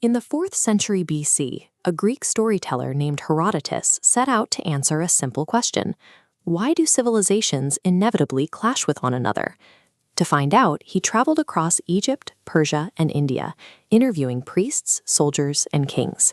In the 4th century BC, a Greek storyteller named Herodotus set out to answer a simple question: why do civilizations inevitably clash with one another? To find out, he traveled across Egypt, Persia, and India, interviewing priests, soldiers, and kings.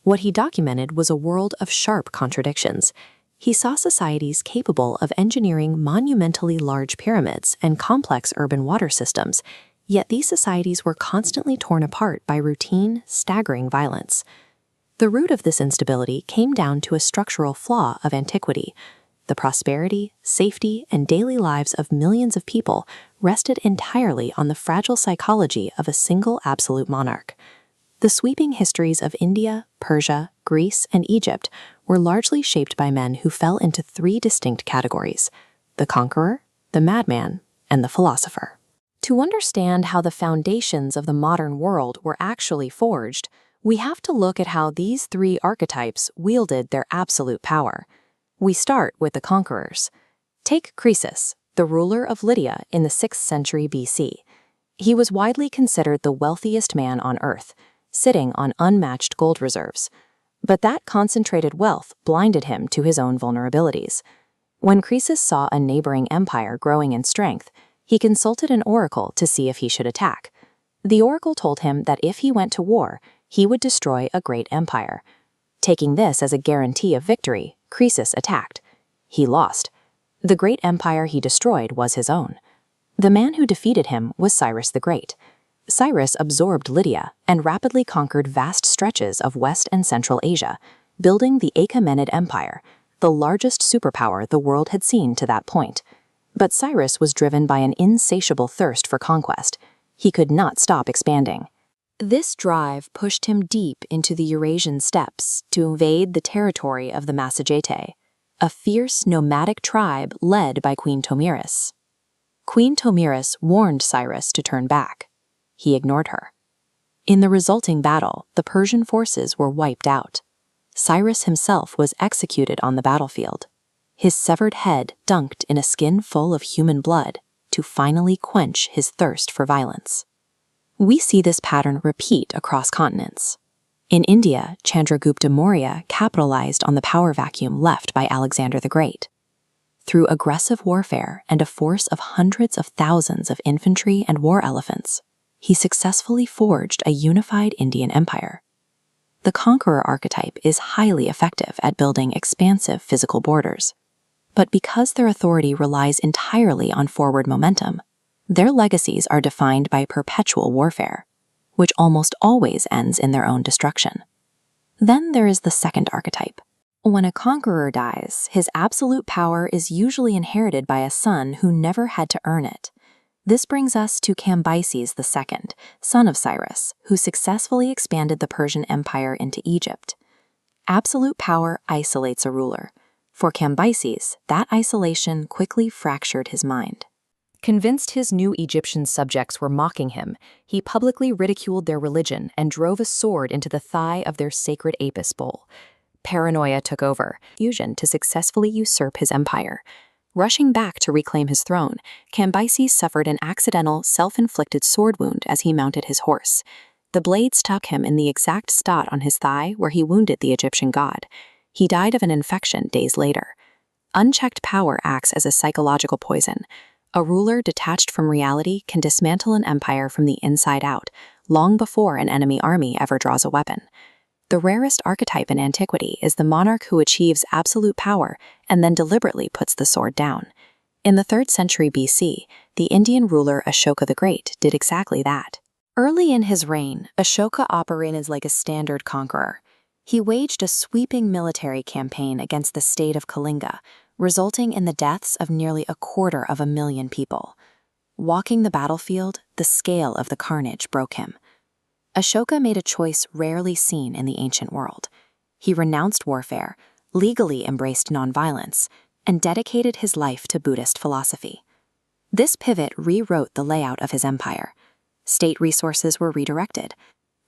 What he documented was a world of sharp contradictions. He saw societies capable of engineering monumentally large pyramids and complex urban water systems, yet these societies were constantly torn apart by routine, staggering violence. The root of this instability came down to a structural flaw of antiquity. The prosperity, safety, and daily lives of millions of people rested entirely on the fragile psychology of a single absolute monarch. The sweeping histories of India, Persia, Greece, and Egypt were largely shaped by men who fell into 3 distinct categories: the Conqueror, the Madman, and the Philosopher. To understand how the foundations of the modern world were actually forged, we have to look at how these 3 archetypes wielded their absolute power. We start with the conquerors. Take Croesus, the ruler of Lydia in the 6th century BC. He was widely considered the wealthiest man on earth, sitting on unmatched gold reserves. But that concentrated wealth blinded him to his own vulnerabilities. When Croesus saw a neighboring empire growing in strength, he consulted an oracle to see if he should attack. The oracle told him that if he went to war, he would destroy a great empire. Taking this as a guarantee of victory, Croesus attacked. He lost. The great empire he destroyed was his own. The man who defeated him was Cyrus the Great. Cyrus absorbed Lydia and rapidly conquered vast stretches of West and Central Asia, building the Achaemenid Empire, the largest superpower the world had seen to that point. But Cyrus was driven by an insatiable thirst for conquest. He could not stop expanding. This drive pushed him deep into the Eurasian steppes to invade the territory of the Massagetae, a fierce nomadic tribe led by Queen Tomyris. Queen Tomyris warned Cyrus to turn back. He ignored her. In the resulting battle, the Persian forces were wiped out. Cyrus himself was executed on the battlefield, his severed head dunked in a skin full of human blood to finally quench his thirst for violence. We see this pattern repeat across continents. In India, Chandragupta Maurya capitalized on the power vacuum left by Alexander the Great. Through aggressive warfare and a force of hundreds of thousands of infantry and war elephants, he successfully forged a unified Indian empire. The conqueror archetype is highly effective at building expansive physical borders. But because their authority relies entirely on forward momentum, their legacies are defined by perpetual warfare, which almost always ends in their own destruction. Then there is the second archetype. When a conqueror dies, his absolute power is usually inherited by a son who never had to earn it. This brings us to Cambyses II, son of Cyrus, who successfully expanded the Persian Empire into Egypt. Absolute power isolates a ruler. For Cambyses, that isolation quickly fractured his mind. Convinced his new Egyptian subjects were mocking him, he publicly ridiculed their religion and drove a sword into the thigh of their sacred Apis bull. Paranoia took over, fusion to successfully usurp his empire. Rushing back to reclaim his throne, Cambyses suffered an accidental, self-inflicted sword wound as he mounted his horse. The blade stuck him in the exact spot on his thigh where he wounded the Egyptian god. He died of an infection days later. Unchecked power acts as a psychological poison. A ruler detached from reality can dismantle an empire from the inside out, long before an enemy army ever draws a weapon. The rarest archetype in antiquity is the monarch who achieves absolute power and then deliberately puts the sword down. In the 3rd century BC, the Indian ruler Ashoka the Great did exactly that. Early in his reign, Ashoka operated like a standard conqueror. He waged a sweeping military campaign against the state of Kalinga, resulting in the deaths of nearly 250,000 people. Walking the battlefield, the scale of the carnage broke him. Ashoka made a choice rarely seen in the ancient world. He renounced warfare, legally embraced nonviolence, and dedicated his life to Buddhist philosophy. This pivot rewrote the layout of his empire. State resources were redirected.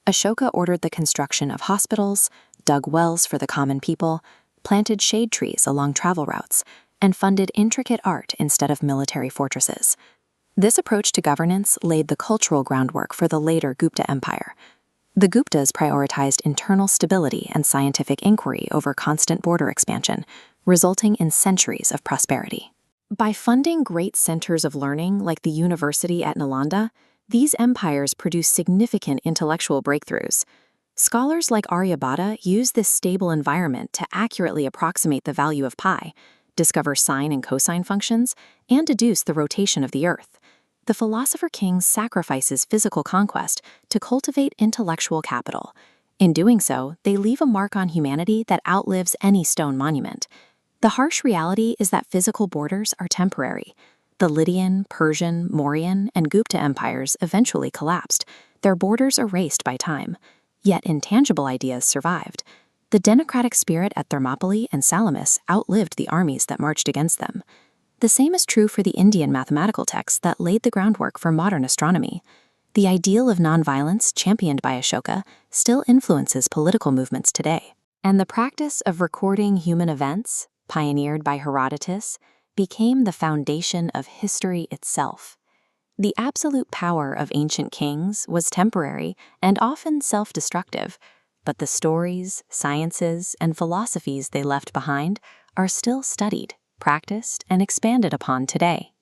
Ashoka ordered the construction of hospitals, dug wells for the common people, planted shade trees along travel routes, and funded intricate art instead of military fortresses. This approach to governance laid the cultural groundwork for the later Gupta Empire. The Guptas prioritized internal stability and scientific inquiry over constant border expansion, resulting in centuries of prosperity. By funding great centers of learning like the university at Nalanda, these empires produced significant intellectual breakthroughs. Scholars like Aryabhata use this stable environment to accurately approximate the value of pi, discover sine and cosine functions, and deduce the rotation of the Earth. The philosopher king sacrifices physical conquest to cultivate intellectual capital. In doing so, they leave a mark on humanity that outlives any stone monument. The harsh reality is that physical borders are temporary. The Lydian, Persian, Mauryan, and Gupta empires eventually collapsed, their borders erased by time. Yet intangible ideas survived. The democratic spirit at Thermopylae and Salamis outlived the armies that marched against them. The same is true for the Indian mathematical texts that laid the groundwork for modern astronomy. The ideal of nonviolence championed by Ashoka still influences political movements today. And the practice of recording human events, pioneered by Herodotus, became the foundation of history itself. The absolute power of ancient kings was temporary and often self-destructive, but the stories, sciences, and philosophies they left behind are still studied, practiced, and expanded upon today.